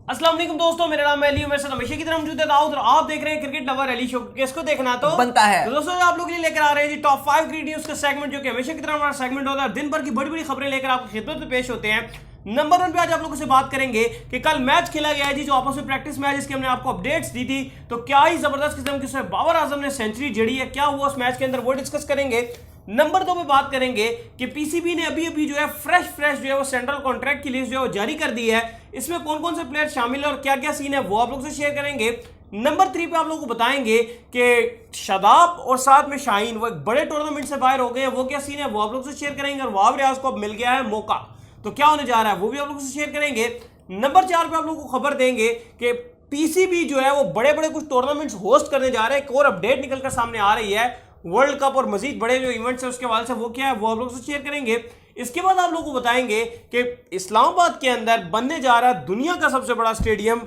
अस्सलाम वालेकुम दोस्तों, मेरा नाम है अली। मेरे साथ हमेशा की तरह मौजूद है दाऊद और आप देख रहे हैं क्रिकेट लवर अली शो। किसको देखना तो बनता है। तो दोस्तों आप लोग के लिए लेकर आ रहे हैं जी टॉप 5 क्रिकेट न्यूज का सेगमेंट, जो कि हमेशा की तरह हमारा सेगमेंट होता है। दिन भर की बड़ी बड़ी खबरें लेकर आपकी खिदमत में पेश होते हैं। नंबर 1 पे आज आप लोगों से बात करेंगे कि कल मैच खेला गया है जी, जो आपस में प्रैक्टिस मैच, इसके हमने आपको अपडेट्स दी थी। तो क्या ही जबरदस्त किस्म की उसमें बाबर आजम ने सेंचुरी जड़ी है, क्या हुआ उस मैच के अंदर, वो डिस्कस करेंगे। नंबर 2 पे बात करेंगे कि पीसीबी ने अभी अभी जो है फ्रेश जो है वो सेंट्रल कॉन्ट्रैक्ट की लिस्ट जो है वो जारी कर दी है। इसमें कौन कौन से प्लेयर शामिल है और क्या क्या सीन है वो आप लोग से शेयर करेंगे। नंबर 3 पे आप लोगों को बताएंगे कि शादाब और साथ में शाहीन वो एक बड़े टूर्नामेंट से बाहर हो गए हैं, वो क्या सीन है वो आप लोग से शेयर करेंगे। और वाब रियाज को अब मिल गया है मौका, तो क्या होने जा रहा है वो भी आप लोगों से शेयर करेंगे। नंबर 4 पे आप लोगों को खबर देंगे कि पीसीबी जो है वो बड़े बड़े कुछ टूर्नामेंट्स होस्ट करने जा रहे हैं। एक और अपडेट निकलकर सामने आ रही है, वर्ल्ड कप और मजीद बड़े जो इवेंट्स है उसके हवाले से, वो क्या है वो आप लोगों से शेयर करेंगे। इसके बाद आप लोगों को बताएंगे कि इस्लामाबाद के अंदर बनने जा रहा है दुनिया का सबसे बड़ा स्टेडियम,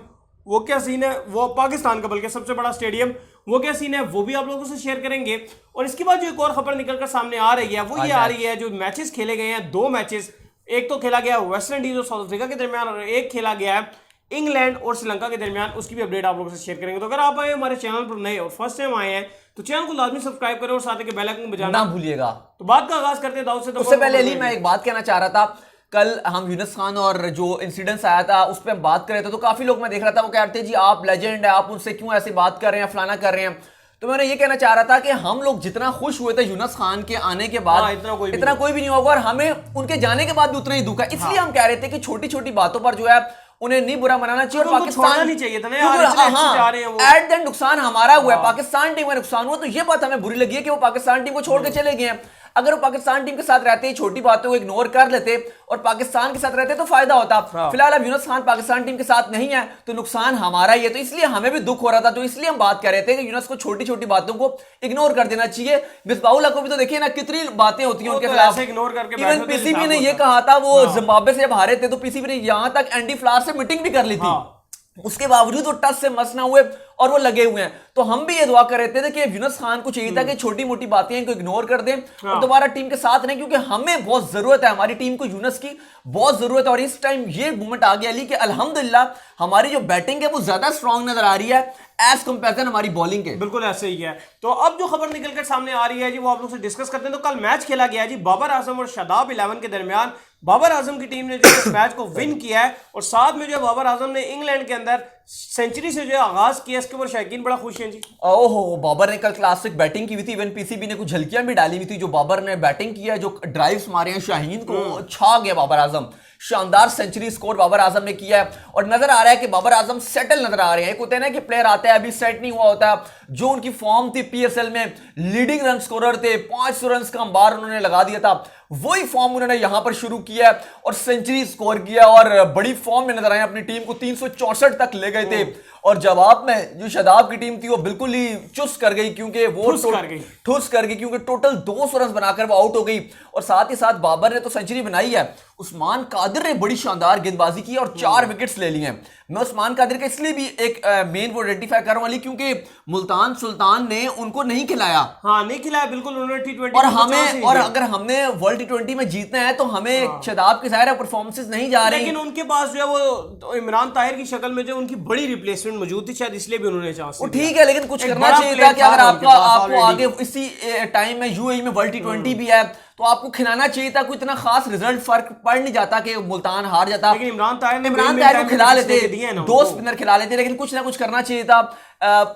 वो क्या सीन है, वो पाकिस्तान का बल्कि सबसे बड़ा स्टेडियम, वो क्या सीन है वो भी आप लोगों से शेयर करेंगे। और इसके बाद जो एक और खबर निकलकर सामने आ रही है वो ये आ रही है, जो मैचेस खेले गए हैं 2 मैचेस, एक तो खेला गया वेस्ट इंडीज और साउथ अफ्रीका के दरमियान, और एक खेला गया है इंग्लैंड और श्रीलंका के दरमियान, उसकी भी अपडेट आप लोगों से शेयर करेंगे। तो अगर आप आए हमारे चैनल पर नए और फर्स्ट टाइम आए हैं तो चैनल को लाजमी सब्सक्राइब करें और साथ ही बेल आइकन बजाना ना भूलिएगा। तो बात का आगाज करते हैं दाऊद से। तो उससे पहले अली मैं एक बात कहना चाह रहा था। कल हम यूनुस खान और जो इंसिडेंट्स आया था उस पर हम बात कर रहे थे, तो काफी लोग मैं देख रहा था वो कहते हैं जी आप लेजेंड है, आप उनसे क्यों ऐसे बात कर रहे हैं, फलाना कर रहे हैं। तो मैंने ये कहना चाह रहा था कि हम लोग जितना खुश हुए थे यूनुस खान के आने के बाद, इतना कोई भी नहीं होगा, और हमें उनके जाने के बाद भी उतना ही दुख है। इसलिए हम कह रहे थे कि छोटी छोटी बातों पर जो है उन्हें नहीं बुरा मनाना चाहिए, और पाकिस्तान नहीं चाहिए था ना, एट द नुकसान हमारा हुआ है, पाकिस्तान टीम का नुकसान हुआ। तो ये बात हमें बुरी लगी है कि वो पाकिस्तान टीम को छोड़ के चले गए हैं। अगर वो पाकिस्तान टीम के साथ रहते, छोटी बातों को इग्नोर कर लेते और पाकिस्तान के साथ रहते तो फायदा होता। फिलहाल अब यूनुस खान पाकिस्तान टीम के साथ नहीं है तो नुकसान हमारा ही है। तो इसलिए हमें भी दुख हो रहा था, तो इसलिए हम बात कर रहे थे कि यूनुस को छोटी छोटी बातों को इग्नोर कर देना चाहिए। मिसबाहुल्लाह को भी तो देखिए ना कितनी बातें होती हैं उनके खिलाफ, इग्नोर करके। इवन पीसीबी ने ये कहा था, वो जिम्बाब्वे से जब हारे थे तो पीसीबी ने यहां तक एंडी फ्लावर से मीटिंग भी कर ली थी, उसके बावजूद वो टच से मस ना हुए और वो लगे हुए हैं। तो हम भी ये दुआ कर रहे थे कि यूनुस खान को चाहिए था कि छोटी मोटी बातें इनको इग्नोर कर दें और दोबारा टीम के साथ रहें, क्योंकि हमें बहुत जरूरत है, हमारी टीम को यूनुस की बहुत जरूरत है। और इस टाइम ये मूवमेंट आ गया अली कि अल्हम्दुलिल्लाह हमारी जो बैटिंग है वो ज्यादा स्ट्रांग नजर आ रही है एज कंपेरिजन हमारी बॉलिंग के। बिल्कुल ऐसे ही है। तो अब जो खबर निकलकर सामने आ रही है जी वो आप लोग से डिस्कस करते हैं। तो कल मैच खेला गया जी बाबर आजम और शादाब 11 के दरमियान। बाबर आजम की टीम ने जो इस मैच को विन किया है, और साथ में जो बाबर आजम ने इंग्लैंड के अंदर सेंचुरी से जो आगाज किया, इसके ऊपर शायकीन बड़ा खुश हैं जी। ओहो, बाबर ने कल क्लासिक बैटिंग की हुई थी, इवन पीसीबी ने कुछ झलकियां भी डाली हुई थी। जो बाबर ने बैटिंग किया, जो ड्राइव्स मारे हैं शाहीन को, छा गया बाबर आजम। शानदार सेंचुरी स्कोर बाबर आजम ने किया है, और नजर आ रहा है कि बाबर आजम सेटल नजर आ रहे हैं। एक होता है ना कि प्लेयर आता है अभी सेट नहीं हुआ होता, जो उनकी फॉर्म थी पीएसएल में, लीडिंग रन स्कोरर थे, 500 रन का अंबार उन्होंने लगा दिया था, वही फॉर्म उन्होंने यहां पर शुरू किया और सेंचुरी स्कोर किया और बड़ी फॉर्म में नजर आए, अपनी टीम को 364 तक ले गए थे। और जवाब में जो शादाब की टीम थी वो बिल्कुल ही चुस्त कर गई, क्योंकि वो ठुस कर गई क्योंकि टोटल 200 रन बनाकर वो आउट हो गई। और साथ ही साथ बाबर ने तो सेंचुरी बनाई है, उस्मान कादिर ने बड़ी शानदार गेंदबाजी की और 4 विकेट्स ले लिए हैं। मैं उस्मान कादिर का इसलिए भी एक मेन वो आइडेंटिफाई कर रहा हूं क्योंकि मुल्तान सुल्तान ने उनको नहीं खिलाया। हाँ, नहीं खिलाया बिल्कुल उन्होंने T20। और हमें, और अगर हमने वर्ल्ड T20 में जीतना है तो हमें शादाब के ज़ाहिर परफॉर्मेंसेस नहीं जा रही, लेकिन उनके पास जो है वो इमरान ताहिर की शक्ल में जो उनकी बड़ी रिप्लेसमेंट मौजूद थी, शायद इसलिए भी उन्होंने चांस वो ठीक है, लेकिन कुछ करना चाहिए था कि अगर आपको आगे इसी टाइम में यूएई में वर्ल्ड T20 भी है तो आपको खिलाना चाहिए था। कोई इतना खास रिजल्ट फर्क पड़ नहीं जाता कि मुल्तान हार जाता, लेकिन इमरान ताहिर को खिला लेते, 2 स्पिनर खिला लेते, लेकिन कुछ ना कुछ करना चाहिए था।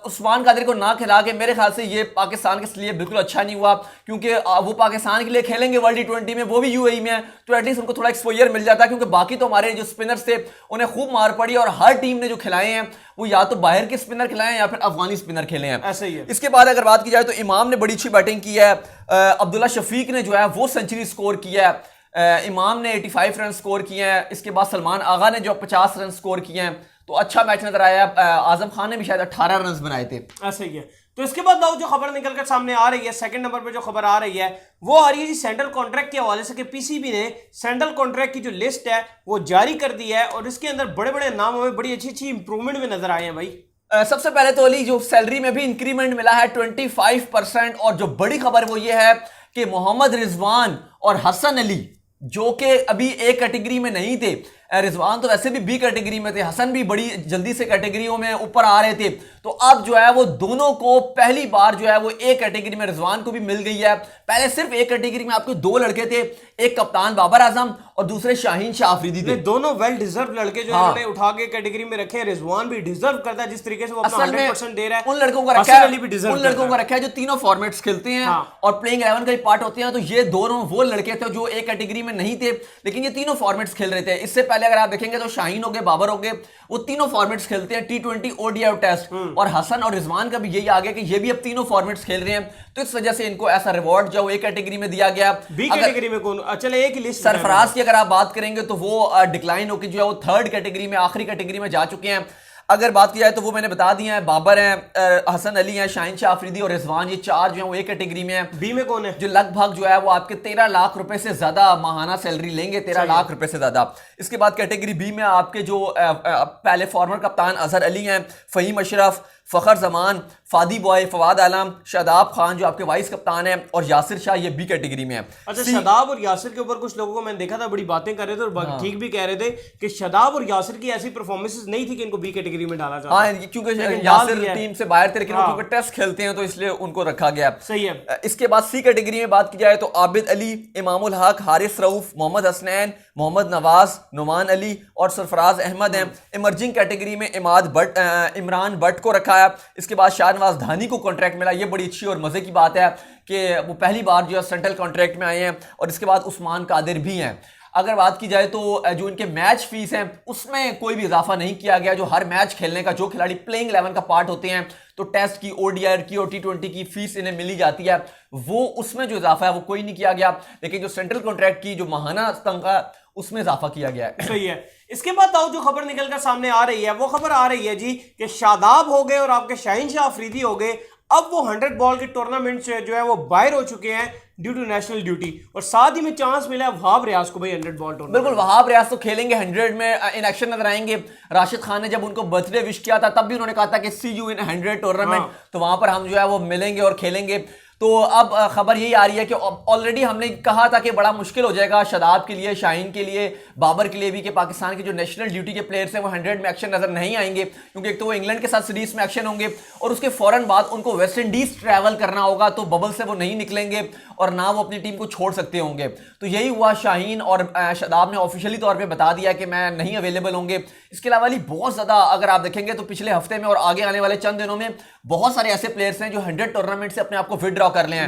उस्मान कादिर को ना खिला के मेरे ख्याल से ये पाकिस्तान के लिए बिल्कुल अच्छा नहीं हुआ, क्योंकि वो पाकिस्तान के लिए खेलेंगे वर्ल्ड T20 में, वो भी यूएई में है, तो एटलीस्ट उनको थोड़ा एक्सपोजर मिल जाता, क्योंकि बाकी तो हमारे जो स्पिनर्स थे उन्हें खूब मार पड़ी और हर टीम ने जो खिलाए हैं वो या तो बाहर के स्पिनर खिलाए हैं या फिर अफगानी स्पिनर खेले हैं। ऐसा ही है। इसके बाद अगर बात की जाए तो इमाम ने बड़ी अच्छी बैटिंग की है, अब्दुल्ला शफीक ने जो है वो सेंचुरी स्कोर किया है, इमाम ने 85 रन स्कोर किए हैं। इसके बाद सलमान आगा ने जो 50 रन स्कोर किए हैं, तो अच्छा मैच नजर आया। आजम खान ने भी शायद 18 रन बनाए थे। ऐसा ही है। तो इसके बाद जो खबर निकलकर सामने आ रही है, सेकंड नंबर पे जो खबर आ रही है वो आ रही है जी सेंट्रल कॉन्ट्रैक्ट के हवाले से कि पीसीबी ने सेंट्रल कॉन्ट्रैक्ट की जो लिस्ट है वो जारी कर दी है, और इसके अंदर बड़े बड़े नाम हमें बड़ी अच्छी अच्छी इंप्रूवमेंट में नजर आए हैं भाई। सबसे पहले तो अली जो सैलरी में भी इंक्रीमेंट मिला है 25%, और जो बड़ी खबर वो ये है कि मोहम्मद रिजवान और हसन अली जो कि अभी एक कैटेगरी में नहीं थे, रिजवान तो वैसे भी बी कैटेगरी में थे, हसन भी बड़ी जल्दी से कैटेगरियों में ऊपर आ रहे थे, तो अब जो है वो दोनों को पहली बार जो है वो एक कैटेगरी में रिजवान को भी मिल गई है। पहले सिर्फ एक कैटेगरी में आपके दो लड़के थे, एक कप्तान बाबर आजम और दूसरे शाहीन शाह अफरीदी थे। दोनों वेल डिजर्व लड़के जो इन्होंने उठा के कैटेगरी में रखे हैं। रिजवान भी डिजर्व करता है जिस तरीके से वो अपना 100% दे रहा है। उन लड़कों का रखा है जो तीनों फॉर्मेट्स खेलते हैं और प्लेइंग 11 का पार्ट होते हैं। तो ये दोनों वो लड़के थे जो एक कैटेगरी में नहीं थे, लेकिन ये तीनों फॉर्मेट्स खेल रहे थे। इससे पहले अगर आप देखेंगे तो शाहीन हो गए, बाबर हो गए, वो तीनों फॉर्मेट्स खेलते हैं, T20, ODI टेस्ट। और हसन और रिजवान का भी यही आ गया कि ये भी अब तीनों फॉर्मेट्स खेल रहे हैं, तो इस वजह से इनको ऐसा रिवॉर्ड जो एक कैटेगरी में दिया गया। बी कैटेगरी में कौन, चले एक ही लिस्ट। सरफराज की अगर आप बात करेंगे तो वो डिक्लाइन होकर जो है वो थर्ड कैटेगरी में, आखिरी कैटेगरी में जा चुके हैं। अगर बात की जाए तो वो मैंने बता दिया है, बाबर हैं, हसन अली हैं, शाहीन शाह अफरीदी और रिजवान, ये चार जो है वो एक कैटेगरी में है। बी में कौन है? जो लगभग जो है वो आपके 13 लाख रुपए से ज्यादा माहाना सैलरी लेंगे, 13 लाख रुपए से ज्यादा। इसके बाद कैटेगरी बी में आपके जो पहले फॉर्मर कप्तान अजहर अली हैं, फहीम अशरफ, फखर जमान, फादी बॉय, फवाद आलम, शादाब खान जो आपके वाइस कप्तान हैं, और यासिर शाह, ये बी कैटेगरी में है। अच्छा, शादाब और यासिर के ऊपर कुछ लोगों को मैंने देखा था बड़ी बातें कर रहे थे और ठीक भी कह रहे थे कि शादाब और यासिर की ऐसी परफॉर्मेंसेस नहीं थी कि इनको बी कैटेगरी में डाला जाए। हाँ, क्योंकि यासिर टीम से बाहर थे, लेकिन क्योंकि टेस्ट खेलते हैं तो इसलिए उनको रखा गया। सही है। इसके बाद सी कैटेगरी में बात की जाए तो आबिद अली, इमामुल हक, हारिस रऊफ, मोहम्मद हसनैन, मोहम्मद नवाज, नुमान अली और सरफराज अहमद हैं। इमर्जिंग कैटेगरी में इमरान भट्ट को रखा है। इसके बाद शाहनवाज धानी को कॉन्ट्रैक्ट मिला, ये बड़ी अच्छी और मजे की बात है कि वो पहली बार जो है सेंट्रल कॉन्ट्रैक्ट में आए हैं। और इसके बाद उस्मान कादिर भी हैं। अगर बात की जाए तो जो इनके मैच फीस हैं उसमें कोई भी इजाफा नहीं किया गया। जो हर मैच खेलने का जो खिलाड़ी प्लेइंग 11 का पार्ट होते हैं, तो टेस्ट की, ODI की और T20 की फीस इन्हें मिली जाती है, वो उसमें जो इजाफा है वो कोई नहीं किया गया। लेकिन जो सेंट्रल कॉन्ट्रैक्ट की जो माहाना तनख्वाह उसमें इजाफा किया गया है। सही है। इसके बाद आओ जो खबर निकलकर सामने आ रही है, वो खबर आ रही है जी कि शादाब हो गए और आपके शाहीन शाह अफरीदी हो गए, अब वो 100 बॉल के टूर्नामेंट से जो है वो बाहर हो चुके हैं ड्यू टू नेशनल ड्यूटी। और साथ ही में चांस मिला है वहाब रियाज को भाई 100 बॉल टूर्नामेंट। बिल्कुल, वहाब रियाज तो खेलेंगे 100 में, इन एक्शन नजर आएंगे। राशिद खान ने जब उनको बर्थडे विश किया था तब भी उन्होंने कहा था कि सी यू इन 100 टूर्नामेंट, तो वहां पर हम जो है वो मिलेंगे और खेलेंगे। तो अब खबर यही आ रही है कि ऑलरेडी हमने कहा था कि बड़ा मुश्किल हो जाएगा शादाब के लिए, शाहीन के लिए, बाबर के लिए भी, कि पाकिस्तान के जो नेशनल ड्यूटी के प्लेयर्स हैं वो 100 में एक्शन नजर नहीं आएंगे, क्योंकि एक तो वो इंग्लैंड के साथ सीरीज में एक्शन होंगे और उसके फौरन बाद उनको वेस्ट इंडीज ट्रैवल करना होगा, तो बबल से वो नहीं निकलेंगे और ना वो अपनी टीम को छोड़ सकते होंगे। तो यही हुआ, शाहीन और शादाब ने ऑफिशियली तौर पर बता दिया कि मैं नहीं अवेलेबल होंगे। इसके अलावा बहुत ज्यादा अगर आप देखेंगे तो पिछले हफ्ते में और आगे आने वाले चंद दिनों में बहुत सारे ऐसे प्लेयर्स हैं जो 100 टूर्नामेंट से अपने आप को विड्रॉ कर रहे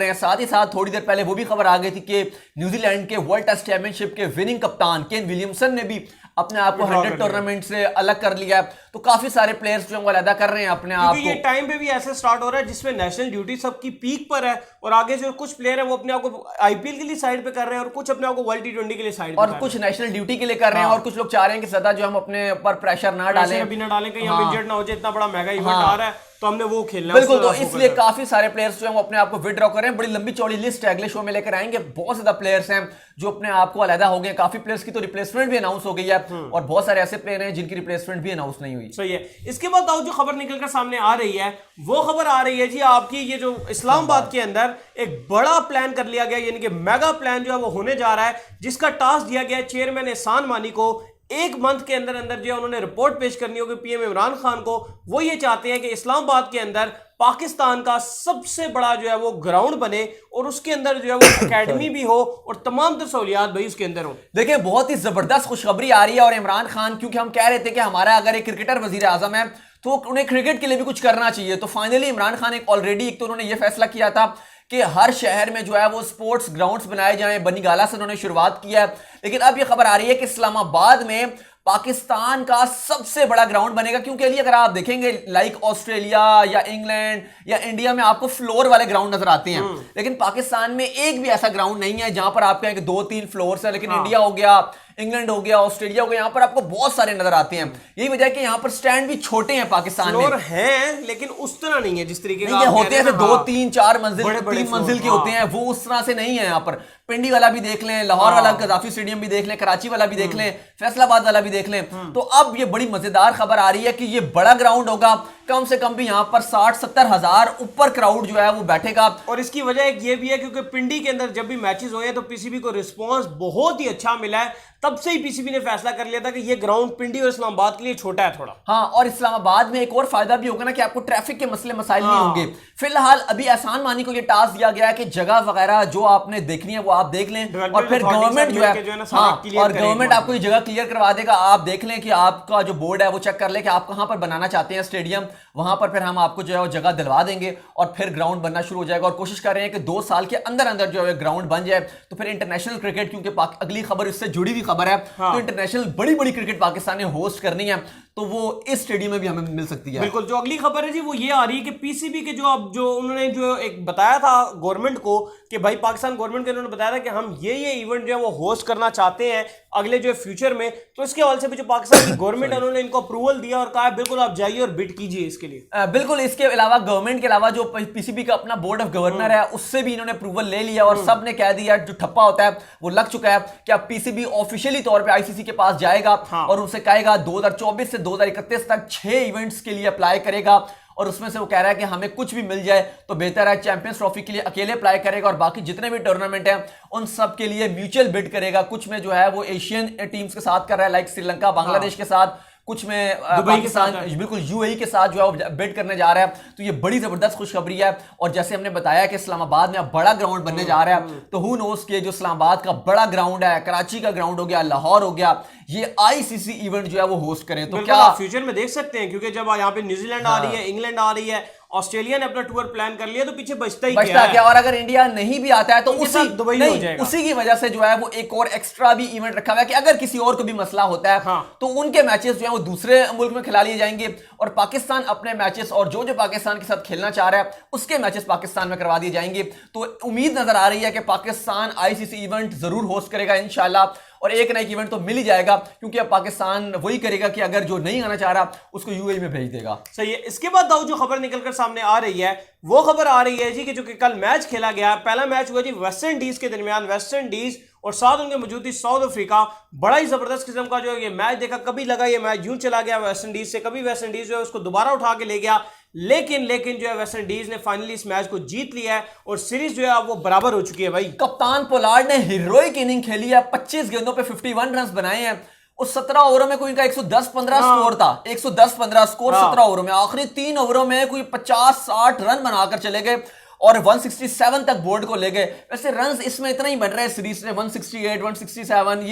हैं। साथ ही साथ थोड़ी देर पहले वो भी खबर आ गई थी कि न्यूजीलैंड के वर्ल्ड टेस्ट चैंपियनशिप के विनिंग कप्तान केन विलियमसन ने भी अपने आप को 100 टूर्नामेंट से अलग कर लिया है। तो काफी सारे प्लेयर्स जो अलग कर रहे हैं अपने आप को। ये टाइम पे भी ऐसे स्टार्ट हो रहा है जिसमें नेशनल ड्यूटी सबकी पीक पर है और आगे जो कुछ प्लेयर है वो अपने आप को IPL के लिए साइड पे कर रहे हैं और कुछ अपने आप को वर्ल्ड T20 के लिए साइड और कुछ नेशनल ड्यूटी के लिए कर रहे हैं। और कुछ लोग चाह रहे हैं कि सदा जो हम अपने ऊपर प्रेशर ना डालें, कहीं हम इंजर्ड ना हो जाए, इतना बड़ा मेगा इवेंट आ रहा है तो हमने वो खेलना है। बिल्कुल, तो इसलिए काफी सारे प्लेयर्स जो हैं वो अपने आप को विड्रॉ कर रहे हैं। बड़ी लंबी चौड़ी लिस्ट है, अगले शो में लेकर आएंगे। बहुत ज्यादा प्लेयर्स हैं जो अपने आप को अलग हो गए। काफी प्लेयर्स की तो रिप्लेसमेंट भी अनाउंस हो गई है और बहुत सारे ऐसे प्लेयर हैं जिनकी रिप्लेसमेंट भी अनाउंस नहीं हुई। सही है। इसके बाद आओ जो खबर निकलकर सामने आ रही है, वो खबर आ रही है जी आपकी, ये जो इस्लामाबाद के अंदर एक बड़ा प्लान कर लिया गया, यानी कि मेगा प्लान जो है वो होने जा रहा है, जिसका टास्क दिया गया है चेयरमैन एहसान मानी को। एक मंथ के अंदर अंदर जो है उन्होंने रिपोर्ट पेश करनी होगी PM इमरान खान को। वो ये चाहते हैं कि इस्लामाबाद के अंदर पाकिस्तान का सबसे बड़ा जो है वो ग्राउंड बने और उसके अंदर जो है वो एकेडमी भी हो और तमाम तर सहूलियात भाई उसके अंदर हो। देखिए, बहुत ही जबरदस्त खुशखबरी आ रही है। और इमरान खान, क्योंकि हम कह रहे थे कि हमारा अगर एक क्रिकेटर वजीर आजम है तो उन्हें क्रिकेट के लिए भी कुछ करना चाहिए, तो फाइनली इमरान खान एक तो उन्होंने ये फैसला किया था कि हर शहर में जो है वो स्पोर्ट्स ग्राउंड्स बनाए जाएं। बनीगाला से उन्होंने शुरुआत किया है, लेकिन अब ये खबर आ रही है कि इस्लामाबाद में पाकिस्तान का सबसे बड़ा ग्राउंड बनेगा। क्योंकि अगर आप देखेंगे लाइक ऑस्ट्रेलिया या इंग्लैंड या इंडिया में आपको फ्लोर वाले ग्राउंड नजर आते हैं, लेकिन पाकिस्तान में एक भी ऐसा ग्राउंड नहीं है जहां पर आप कहें कि 2-3 फ्लोर्स है। लेकिन इंडिया हो गया, इंग्लैंड हो गया, ऑस्ट्रेलिया हो गया, यहां पर आपको बहुत सारे नजर आते हैं। यही वजह है कि यहां पर स्टैंड भी छोटे हैं पाकिस्तान में। हैं लेकिन उस तरह नहीं है जिस तरीके के होते हैं 2-3-4 मंजिल 3 मंजिल के होते हैं, वो उस तरह से नहीं है। यहाँ पर पिंडी वाला भी देख लें, लाहौर वाला कजाफी स्टेडियम भी देख लें, कराची वाला भी देख लें, फैसलाबाद वाला भी देख लें। तो अब ये बड़ी मजेदार खबर आ रही है कि ये बड़ा ग्राउंड होगा, कम से कम भी यहाँ पर 60-70 हजार ऊपर क्राउड जो है वो बैठेगा। और इसकी वजह एक ये भी है क्योंकि पिंडी के अंदर जब भी मैचेस हुए हैं तो पीसीबी को रिस्पांस बहुत ही अच्छा मिला है, तब से ही पीसीबी ने फैसला कर लिया था कि ये ग्राउंड पिंडी और इस्लामाबाद के लिए छोटा है थोड़ा। हाँ, और इस्लामाबाद में एक और फायदा भी होगा ना कि आपको ट्रैफिक के मसले मसाइल नहीं होंगे। फिलहाल अभी एहसान मानी को ये टास्क दिया गया है कि जगह वगैरह जो आपने देखनी है वो आप देख लें, और फिर गवर्नमेंट जो है हाँ, और गवर्नमेंट आपको ये जगह क्लियर करवा देगा। आप देख लें कि आपका जो बोर्ड है वो चेक कर ले कि आप कहां पर बनाना चाहते हैं स्टेडियम, वहां पर फिर हम आपको जो है वो जगह दिलवा देंगे और फिर ग्राउंड बनना शुरू हो जाएगा। और कोशिश कर रहे हैं कि 2 साल के अंदर अंदर जो है ग्राउंड बन जाए, तो फिर इंटरनेशनल क्रिकेट, क्योंकि अगली खबर इससे जुड़ी हुई खबर है, तो इंटरनेशनल बड़ी बड़ी क्रिकेट पाकिस्तान ने होस्ट करनी है, तो वो इस स्टेडियम में भी हमें मिल सकती है। बिल्कुल, जो अगली खबर है जी वो ये आ रही है कि पीसीबी के जो अब जो उन्होंने जो एक बताया था गवर्नमेंट को कि भाई पाकिस्तान गवर्नमेंट को उन्होंने बताया था कि हम ये इवेंट जो है वो होस्ट करना चाहते हैं अगले जो फ्यूचर में, तो इसके हवाले से भी जो पाकिस्तान की गवर्नमेंट है उन्होंने इनको अप्रूवल दिया और कहा बिल्कुल आप जाइए और बिड कीजिए इसके लिए। बिल्कुल, इसके अलावा गवर्नमेंट के अलावा जो पीसीबी का अपना बोर्ड ऑफ गवर्नर है उससे भी इन्होंने अप्रूवल ले लिया और सब ने कह दिया, जो ठप्पा होता है वो लग चुका है कि अब पीसीबी ऑफिशियली तौर पे आईसीसी के पास जाएगा और उनसे कहेगा 2024 से 2031 तक 6 इवेंट्स के लिए अप्लाई करेगा, और उसमें से वो कह रहा है कि हमें कुछ भी मिल जाए तो बेहतर है। चैंपियंस ट्रॉफी के लिए अकेले अप्लाई करेगा और बाकी जितने भी टूर्नामेंट हैं उन सब के लिए म्यूचुअल बिड करेगा। कुछ में जो है वो एशियन टीम्स के साथ कर रहा है, लाइक श्रीलंका, बांग्लादेश के साथ, कुछ में पाकिस्तान बिल्कुल यूएई के साथ जो है वो बिड करने जा रहा है। तो ये बड़ी जबरदस्त खुशखबरी है। और जैसे हमने बताया कि इस्लामाबाद में अब बड़ा ग्राउंड बनने जा रहा है, तो हु नोस कि जो इस्लामाबाद का बड़ा ग्राउंड है, कराची का ग्राउंड हो गया, लाहौर हो गया, ये आईसीसी इवेंट जो है वो होस्ट करें तो क्या फ्यूचर में देख सकते हैं, क्योंकि जब यहाँ पे न्यूजीलैंड आ रही है, इंग्लैंड आ रही है, ऑस्ट्रेलिया ने अपना टूर प्लान कर लिया, तो पीछे बचता क्या। और अगर इंडिया नहीं भी आता है तो उसी की वजह से जो है वो एक और एक्स्ट्रा भी इवेंट रखा हुआ है कि अगर किसी और को भी मसला होता है तो उनके मैचेस जो है वो दूसरे मुल्क में खिला लिए जाएंगे और पाकिस्तान अपने मैचेस और जो पाकिस्तान के साथ खेलना चाह रहा है उसके मैचेस पाकिस्तान में करवा दिए जाएंगे। तो उम्मीद नजर आ रही है कि पाकिस्तान आईसीसी इवेंट जरूर होस्ट करेगा इंशाल्लाह, और एक ना एक इवेंट तो मिल ही जाएगा, क्योंकि अब पाकिस्तान वही करेगा कि अगर जो नहीं आना चाह रहा उसको यूएई में भेज देगा। सही है। इसके बाद दाऊद जो खबर निकलकर सामने आ रही है वो खबर आ रही है जी कि जो कि कल मैच खेला गया, पहला मैच हुआ जी वेस्ट इंडीज के दरमियान, वेस्ट इंडीज और साथ उनके मौजूद थी साउथ अफ्रीका। बड़ा ही जबरदस्त किस्म का जो है ये मैच देखा, कभी लगा ये मैच यूं चला गया वेस्ट इंडीज से, कभी वेस्ट इंडीज जो है उसको दोबारा उठा के ले गया, लेकिन जो है वेस्ट इंडीज ने फाइनली इस मैच को जीत लिया है और सीरीज जो है अब वो बराबर हो चुकी है। भाई कप्तान पोलार्ड ने हीरोइक इनिंग खेली है, 25 गेंदों पे 51 रन बनाए हैं। उस 17 ओवरों में कोई इनका 110-15 स्कोर था, 110-15 स्कोर 17 ओवरों में। आखिरी 3 ओवरों में कोई 50-60 रन बनाकर चले गए और 167 तक बोर्ड को ले गए। वैसे रन्स इसमें इतना ही बन रहा है सीरीज में, 168, 167,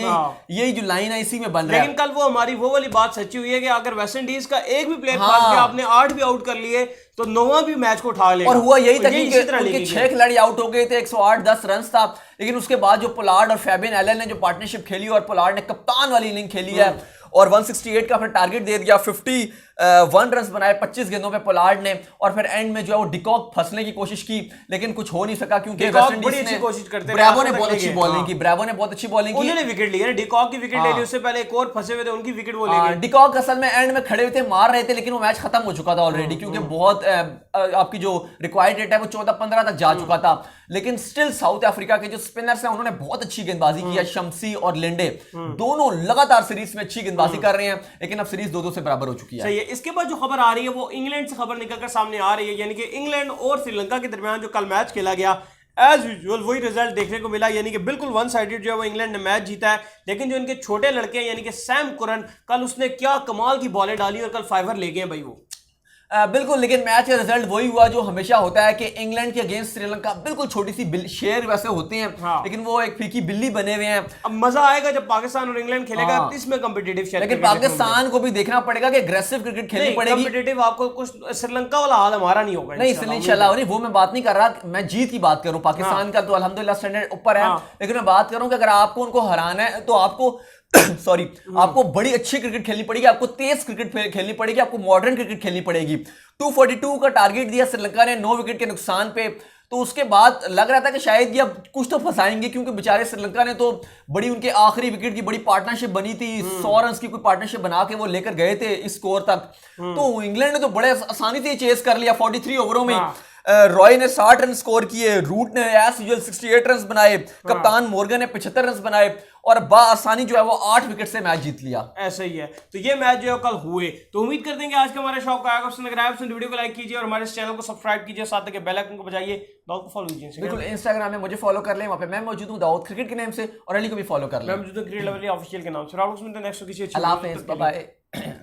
यही जो लाइन है इसी में बन रहा है। लेकिन कल वो हमारी वो वाली बात सच्ची हुई है कि अगर वेस्ट इंडीज का एक भी प्लेयर पास किया, आपने 8 भी आउट कर लिए तो 9वां भी मैच को उठा लेगा। और हुआ यही था कि उनके 6 खिलाड़ी आउट हो गए थे, 108-10 रन था। लेकिन उसके बाद जो पोलार्ड और फैबियन एलन ने जो पार्टनरशिप खेली और पोलार्ड ने कप्तान वाली इनिंग खेली है और 168 का अपना टारगेट दे दिया, 51 रन बनाए 25 गेंदों पे पोलार्ड ने, और फिर एंड में जो है वो डिकॉक फंसने की कोशिश की लेकिन कुछ हो नहीं सका, क्योंकि वेस्ट इंडीज ने कोशिश करते ब्रावो ने बहुत अच्छी बॉलिंग की, ब्रावो ने बहुत अच्छी बॉलिंग की, उन्होंने विकेट लिया, डिकॉक की विकेट ले ली, उससे पहले एक और फंसे हुए थे उनकी विकेट वो ले गए। डिकॉक असल में एंड में खड़े हुए थे, मार रहे थे, लेकिन वो मैच खत्म हो चुका था ऑलरेडी, क्योंकि बहुत आपकी जो रिक्वायर्ड रेट है वो 14-15 तक जा चुका था। लेकिन स्टिल साउथ अफ्रीका के जो स्पिनर्स हैं उन्होंने बहुत अच्छी गेंदबाजी की है, शम्सी और लिंडे दोनों लगातार सीरीज में अच्छी गेंदबाजी कर रहे हैं, लेकिन अब सीरीज 2-2 से बराबर हो चुकी है। सही है। इसके बाद जो खबर आ रही है वो इंग्लैंड से खबर निकलकर सामने आ रही है, यानी कि इंग्लैंड और श्रीलंका के दरमियान जो कल मैच खेला गया, एज यूजुअल वही रिजल्ट देखने को मिला, यानी कि बिल्कुल वन साइडेड जो है वो इंग्लैंड ने मैच जीता है। लेकिन जो इनके छोटे लड़के हैं यानी कि सैम कुरन, कल उसने क्या कमाल की बॉलें डाली और कल 5 ले गए भाई वो। बिल्कुल, लेकिन मैच का रिजल्ट वही हुआ जो हमेशा होता है कि इंग्लैंड के अगेंस्ट श्रीलंका बिल्कुल छोटी सी शेर वैसे होते हैं, लेकिन वो एक फीकी बिल्ली बने हुए हैं। अब मजा आएगा जब पाकिस्तान और इंग्लैंड खेलेगा, इसमें कॉम्पिटिटिव शेयर, लेकिन पाकिस्तान को भी देखना पड़ेगा कि एग्रेसिव क्रिकेट खेलनी पड़ेगी। कॉम्पिटिटिव आपको कुछ श्रीलंका वाला हाल हमारा नहीं होगा, नहीं इंशाल्लाह नहीं, वो मैं बात नहीं कर रहा, मैं जीत की बात करूं। पाकिस्तान का तो अल्हम्दुलिल्लाह स्टैंडर्ड ऊपर है, लेकिन मैं बात करूं कि अगर आपको उनको हराना है तो आपको सॉरी आपको बड़ी अच्छी क्रिकेट खेलनी पड़ेगी, आपको तेज क्रिकेट खेलनी पड़ेगी, आपको मॉडर्न क्रिकेट खेलनी पड़ेगी। 242 का टारगेट दिया श्रीलंका ने 9 विकेट के नुकसान पे, तो उसके बाद लग रहा था कि शायद ये अब कुछ तो फंसाएंगे, क्योंकि बेचारे श्रीलंका ने तो बड़ी उनके आखिरी विकेट की बड़ी पार्टनरशिप बनी थी, 100 रन की कोई पार्टनरशिप बना के वो लेकर गए थे इस स्कोर तक। तो इंग्लैंड ने तो बड़े आसानी से चेस कर लिया 43 ओवरों में। रॉय ने 60 रन स्कोर किए, रूट ने एज यूजुअल 68 रन बनाए, कप्तान मोर्गन ने 75 रन बनाए और आसानी जो है वो 8 विकेट से मैच जीत लिया। ऐसा ही है। तो ये मैच जो है कल हुए। तो उम्मीद करते हैं कि आज का हमारा शौक आएगा। वीडियो को लाइक कीजिए और हमारे चैनल को सब्सक्राइब कीजिए, साथ के बेल आइकन को बजाइए। दाऊद को फॉलो कीजिए बिल्कुल, इंस्टाग्राम में मुझे फॉलो कर लें, वहां पे मैं मौजूद हूं दाऊद क्रिकेट के नाम से, और अली को भी फॉलो कर लें। मैं मौजूद हूं क्रिकेट लवली ऑफिशियल के नाम से। नेक्स्ट किसी अच्छी अल्लाह हाफिज़, बाय बाय।